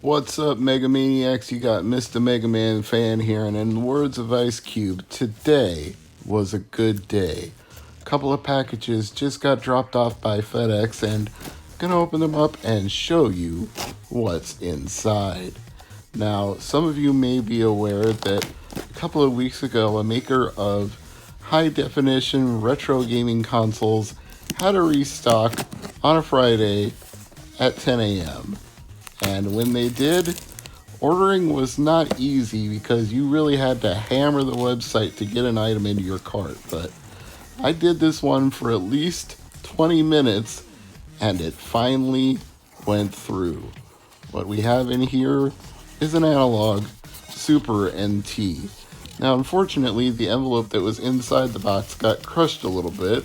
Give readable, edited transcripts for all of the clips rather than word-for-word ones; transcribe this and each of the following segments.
What's up, Megamaniacs? You got Mr. MegaManFan here, and in the words of Ice Cube, today was a good day. A couple of packages just got dropped off by FedEx, and I'm gonna open them up and show you what's inside. Now, some of you may be aware that a couple of weeks ago, a maker of high-definition retro gaming consoles had a restock on a Friday at 10 a.m. And when they did, ordering was not easy because you really had to hammer the website to get an item into your cart. But I did this one for at least 20 minutes and it finally went through. What we have in here is an Analogue Super NT. Now, unfortunately, the envelope that was inside the box got crushed a little bit.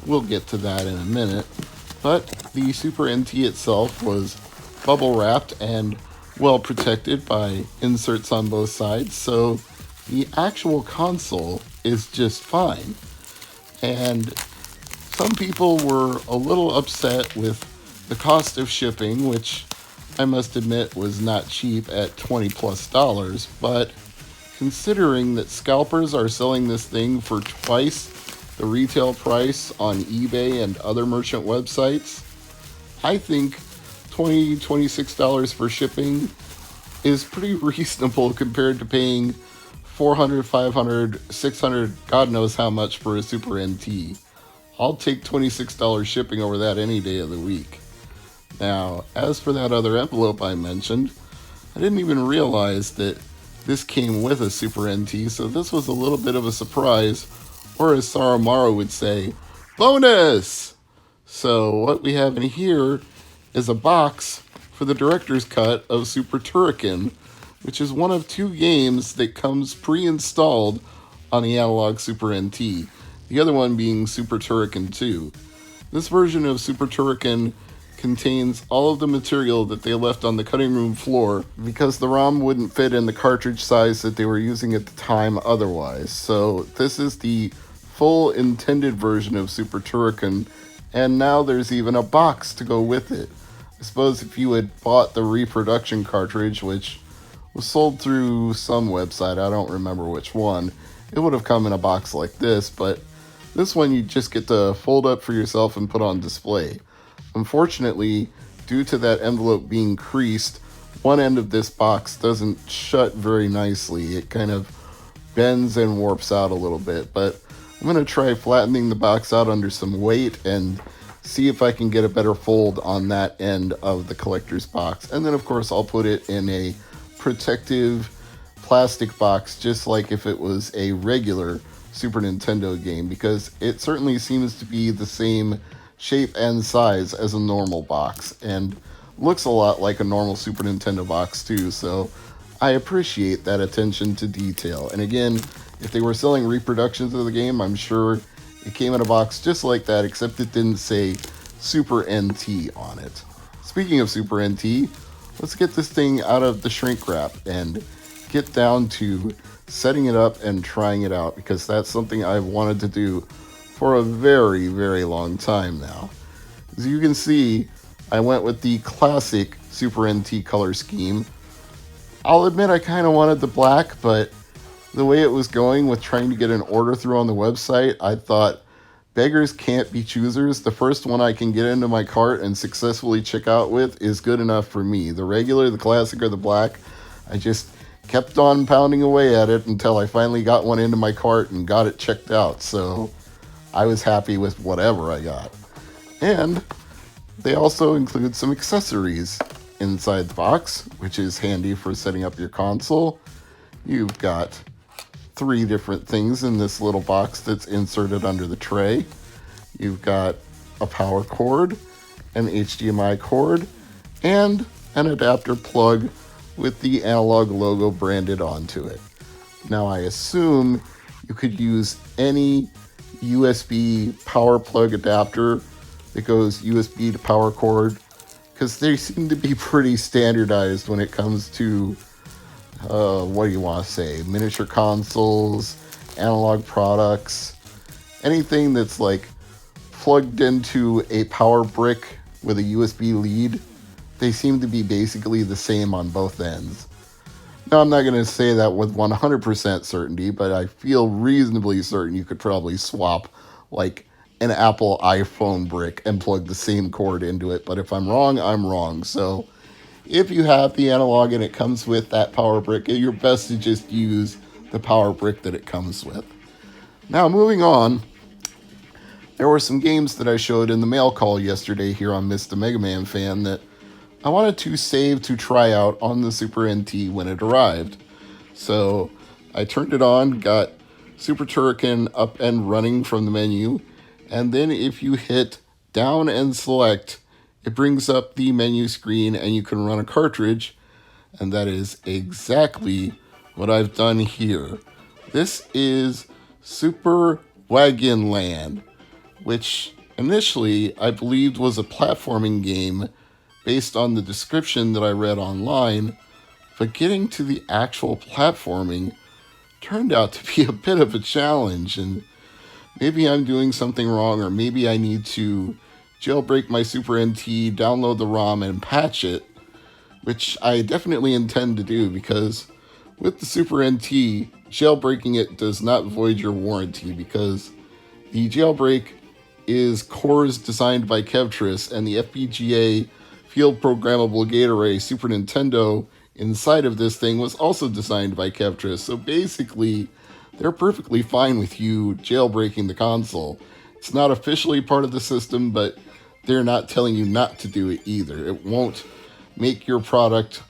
We'll get to that in a minute. But the Super NT itself was bubble wrapped and well protected by inserts on both sides, so the actual console is just fine. And some people were a little upset with the cost of shipping, which I must admit was not cheap at $20+, but considering that scalpers are selling this thing for twice the retail price on eBay and other merchant websites, I think $26 for shipping is pretty reasonable compared to paying $400, $500, $600, God knows how much for a Super NT. I'll take $26 shipping over that any day of the week. Now, as for that other envelope I mentioned, I didn't even realize that this came with a Super NT, so this was a little bit of a surprise, or as Saramaru would say, bonus! So what we have in here is a box for the director's cut of Super Turrican, which is one of two games that comes pre-installed on the Analogue Super NT, the other one being Super Turrican 2. This version of Super Turrican contains all of the material that they left on the cutting room floor because the ROM wouldn't fit in the cartridge size that they were using at the time otherwise. So this is the full intended version of Super Turrican, and now there's even a box to go with it. I suppose if you had bought the reproduction cartridge, which was sold through some website, I don't remember which one, it would have come in a box like this, but this one you just get to fold up for yourself and put on display. Unfortunately, due to that envelope being creased, one end of this box doesn't shut very nicely. It kind of bends and warps out a little bit, but I'm going to try flattening the box out under some weight and see if I can get a better fold on that end of the collector's box. And then, of course, I'll put it in a protective plastic box, just like if it was a regular Super Nintendo game, because it certainly seems to be the same shape and size as a normal box, and looks a lot like a normal Super Nintendo box too, so I appreciate that attention to detail. And again, if they were selling reproductions of the game, I'm sure it came in a box just like that, except it didn't say Super NT on it. Speaking of Super NT, let's get this thing out of the shrink wrap and get down to setting it up and trying it out, because that's something I've wanted to do for a very, very long time now. As you can see, I went with the classic Super NT color scheme. I'll admit I kind of wanted the black, but the way it was going with trying to get an order through on the website, I thought, beggars can't be choosers. The first one I can get into my cart and successfully check out with is good enough for me. The regular, the classic, or the black, I just kept on pounding away at it until I finally got one into my cart and got it checked out. So I was happy with whatever I got. And they also include some accessories inside the box, which is handy for setting up your console. You've got 3 different things in this little box that's inserted under the tray. You've got a power cord, an HDMI cord, and an adapter plug with the Analogue logo branded onto it. Now, I assume you could use any USB power plug adapter that goes USB to power cord, because they seem to be pretty standardized when it comes to what do you want to say, miniature consoles, analog products, anything that's like plugged into a power brick with a USB lead. they seem to be basically the same on both ends. Now, I'm not going to say that with 100% certainty, but I feel reasonably certain you could probably swap like an Apple iPhone brick and plug the same cord into it. But if I'm wrong, I'm wrong. So if you have the Analogue and it comes with that power brick, you're best to just use the power brick that it comes with. Now, moving on, there were some games that I showed in the mail call yesterday here on Mr. MegaManFan that I wanted to save to try out on the Super NT when it arrived. So I turned it on, got Super Turrican up and running from the menu, and then if you hit down and select, it brings up the menu screen and you can run a cartridge, and that is exactly what I've done here. This is Super Wagon Land, which initially I believed was a platforming game based on the description that I read online, but getting to the actual platforming turned out to be a bit of a challenge, and maybe I'm doing something wrong, or maybe I need to jailbreak my Super NT, download the ROM, and patch it, which I definitely intend to do, because with the Super NT, jailbreaking it does not void your warranty, because the jailbreak is cores designed by Kevtris, and the FPGA Field Programmable Gate Array Super Nintendo inside of this thing was also designed by Kevtris. So basically, they're perfectly fine with you jailbreaking the console. It's not officially part of the system, but they're not telling you not to do it either. It won't make your product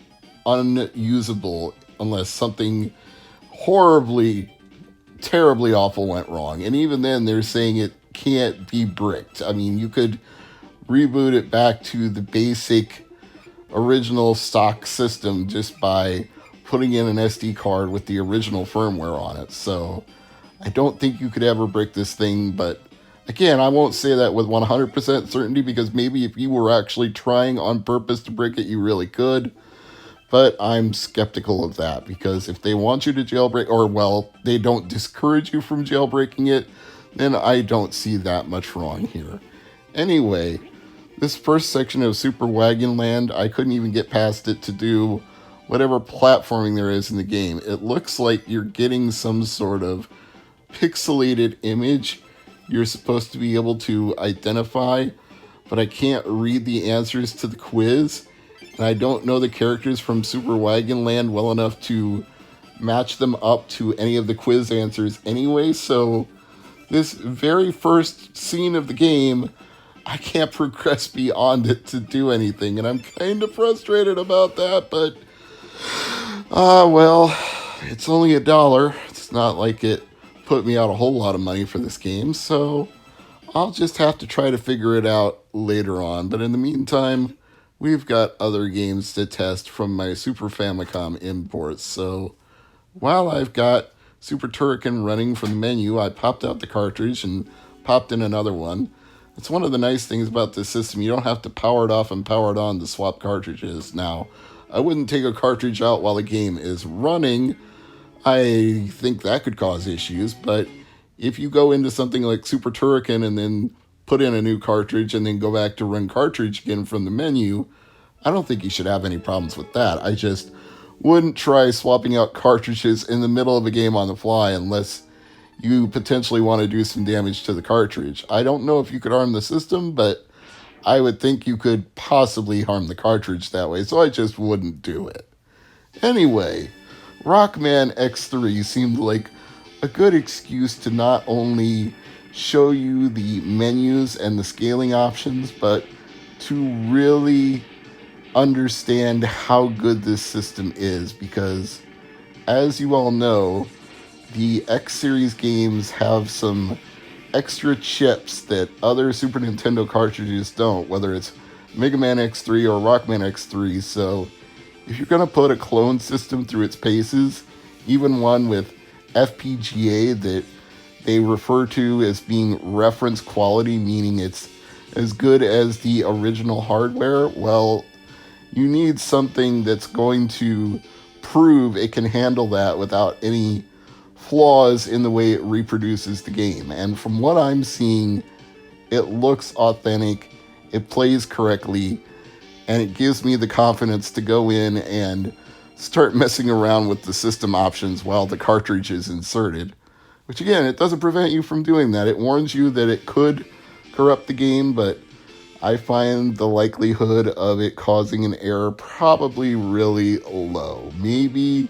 unusable unless something horribly, terribly awful went wrong. And even then, they're saying it can't be bricked. I mean, you could reboot it back to the basic original stock system just by putting in an SD card with the original firmware on it. So I don't think you could ever break this thing, but again, I won't say that with 100% certainty, because maybe if you were actually trying on purpose to break it, you really could. But I'm skeptical of that, because if they want you to jailbreak, or well, they don't discourage you from jailbreaking it, then I don't see that much wrong here. Anyway, this first section of Super Wagon Land, I couldn't even get past it to do whatever platforming there is in the game. It looks like you're getting some sort of pixelated image you're supposed to be able to identify, but I can't read the answers to the quiz, and I don't know the characters from Super Wagon Land well enough to match them up to any of the quiz answers anyway, so this very first scene of the game, I can't progress beyond it to do anything, and I'm kind of frustrated about that, but, well, it's only $1. It's not like it put me out a whole lot of money for this game, so I'll just have to try to figure it out later on. But in the meantime, we've got other games to test from my Super Famicom imports, so while I've got Super Turrican running from the menu, I popped out the cartridge and popped in another one. It's one of the nice things about this system. You don't have to power it off and power it on to swap cartridges. Now, I wouldn't take a cartridge out while the game is running. I think that could cause issues, but if you go into something like Super Turrican and then put in a new cartridge and then go back to run cartridge again from the menu, I don't think you should have any problems with that. I just wouldn't try swapping out cartridges in the middle of a game on the fly unless you potentially want to do some damage to the cartridge. I don't know if you could harm the system, but I would think you could possibly harm the cartridge that way, so I just wouldn't do it. Anyway, Rockman X3 seemed like a good excuse to not only show you the menus and the scaling options, but to really understand how good this system is, because as you all know, the X series games have some extra chips that other Super Nintendo cartridges don't, whether it's Mega Man X3 or Rockman X3. So if you're going to put a clone system through its paces, even one with FPGA that they refer to as being reference quality, meaning it's as good as the original hardware, well, you need something that's going to prove it can handle that without any flaws in the way it reproduces the game. And from what I'm seeing, it looks authentic, it plays correctly, and it gives me the confidence to go in and start messing around with the system options while the cartridge is inserted. Which again, it doesn't prevent you from doing that. It warns you that it could corrupt the game, but I find the likelihood of it causing an error probably really low. Maybe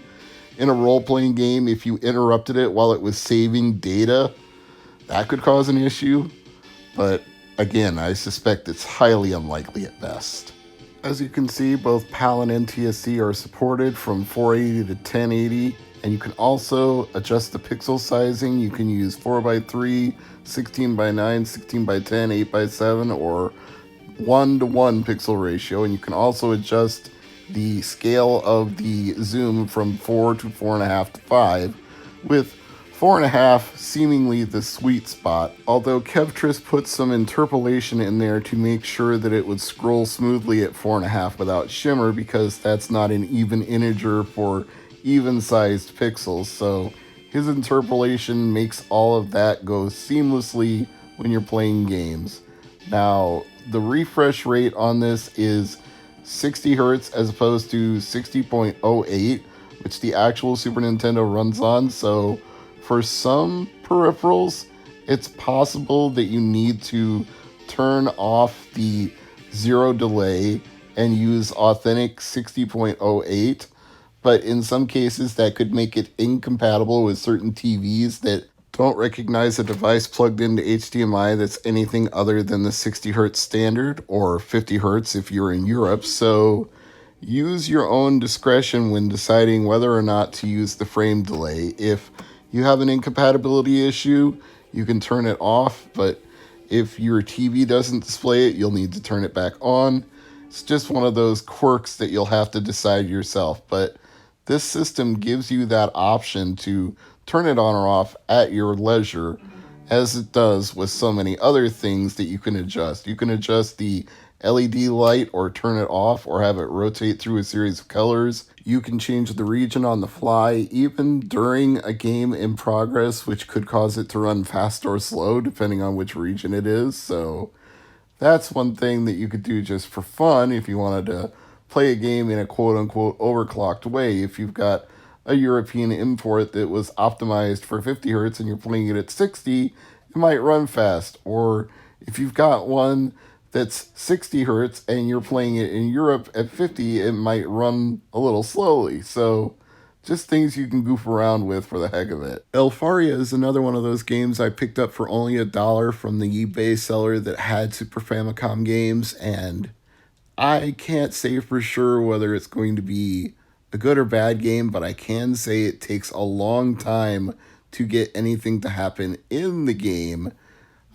in a role-playing game, if you interrupted it while it was saving data, that could cause an issue. But again, I suspect it's highly unlikely at best. As you can see, both PAL and NTSC are supported from 480 to 1080, and you can also adjust the pixel sizing. You can use 4x3, 16x9, 16x10, 8x7, or 1:1 pixel ratio, and you can also adjust the scale of the zoom from 4 to 4.5 to 5, with 4.5 seemingly the sweet spot, although Kevtris put some interpolation in there to make sure that it would scroll smoothly at 4.5 without shimmer, because that's not an even integer for even-sized pixels, so his interpolation makes all of that go seamlessly when you're playing games. Now, the refresh rate on this is 60 Hz as opposed to 60.08, which the actual Super Nintendo runs on, so for some peripherals, it's possible that you need to turn off the zero delay and use authentic 60.08, but in some cases that could make it incompatible with certain TVs that don't recognize a device plugged into HDMI that's anything other than the 60 Hz standard, or 50 Hz if you're in Europe, so use your own discretion when deciding whether or not to use the frame delay. If you have an incompatibility issue, you can turn it off, but if your TV doesn't display it, you'll need to turn it back on. It's just one of those quirks that you'll have to decide yourself, but this system gives you that option to turn it on or off at your leisure, as it does with so many other things that you can adjust. You can adjust the LED light or turn it off or have it rotate through a series of colors. You can change the region on the fly, even during a game in progress, which could cause it to run fast or slow depending on which region it is. So that's one thing that you could do just for fun if you wanted to play a game in a quote-unquote overclocked way. If you've got a European import that was optimized for 50 Hz and you're playing it at 60, it might run fast. Or if you've got one that's 60 Hz and you're playing it in Europe at 50, it might run a little slowly. So just things you can goof around with for the heck of it. Elfaria is another one of those games I picked up for only $1 from the eBay seller that had Super Famicom games, and I can't say for sure whether it's going to be a good or bad game, but I can say it takes a long time to get anything to happen in the game.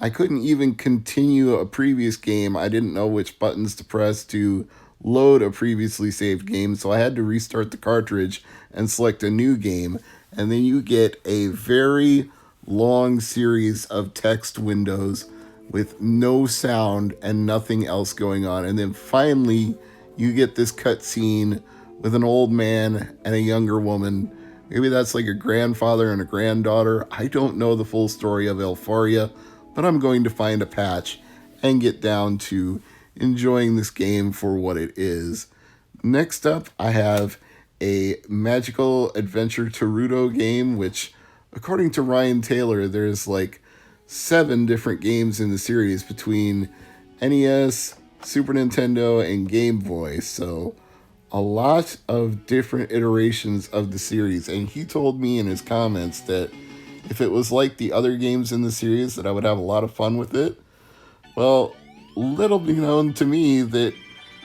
I couldn't even continue a previous game. I didn't know which buttons to press to load a previously saved game, so I had to restart the cartridge and select a new game, and then you get a very long series of text windows with no sound and nothing else going on, and then finally you get this cutscene with an old man and a younger woman. Maybe that's like a grandfather and a granddaughter. I don't know the full story of Elfaria, but I'm going to find a patch and get down to enjoying this game for what it is. Next up, I have a magical adventure Toruto game, which, according to Ryan Taylor, there's like 7 different games in the series between NES, Super Nintendo, and Game Boy. So a lot of different iterations of the series. And he told me in his comments that if it was like the other games in the series, that I would have a lot of fun with it. Well, little be known to me that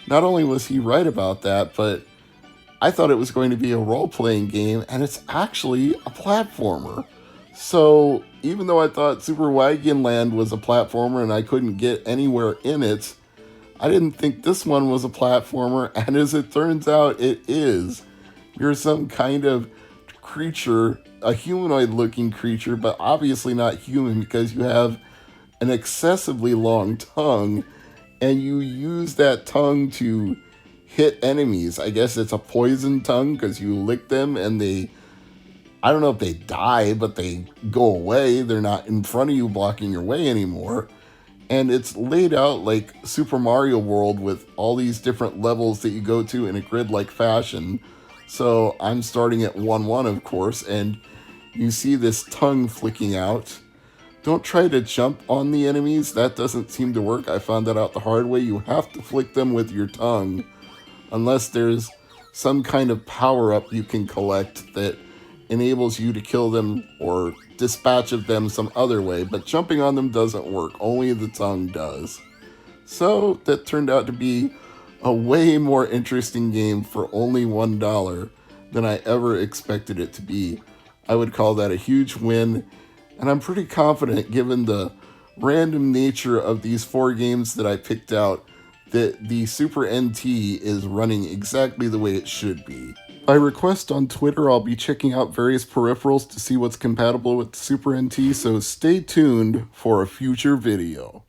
not only was he right about that, but I thought it was going to be a role-playing game, and it's actually a platformer. So even though I thought Super Wagon Land was a platformer and I couldn't get anywhere in it, I didn't think this one was a platformer, and as it turns out, it is. You're some kind of creature, a humanoid-looking creature, but obviously not human because you have an excessively long tongue, and you use that tongue to hit enemies. I guess it's a poison tongue because you lick them and they, I don't know if they die, but they go away. They're not in front of you blocking your way anymore. And it's laid out like Super Mario World with all these different levels that you go to in a grid-like fashion. So I'm starting at 1-1, of course, and you see this tongue flicking out. Don't try to jump on the enemies. That doesn't seem to work. I found that out the hard way. You have to flick them with your tongue, unless there's some kind of power-up you can collect that enables you to kill them or dispatch of them some other way. But jumping on them doesn't work. Only the tongue does. So that turned out to be a way more interesting game for only $1 than I ever expected it to be. I would call that a huge win, and I'm pretty confident, given the random nature of these 4 games that I picked out, that the Super NT is running exactly the way it should be. By request on Twitter, I'll be checking out various peripherals to see what's compatible with the Super NT, so stay tuned for a future video.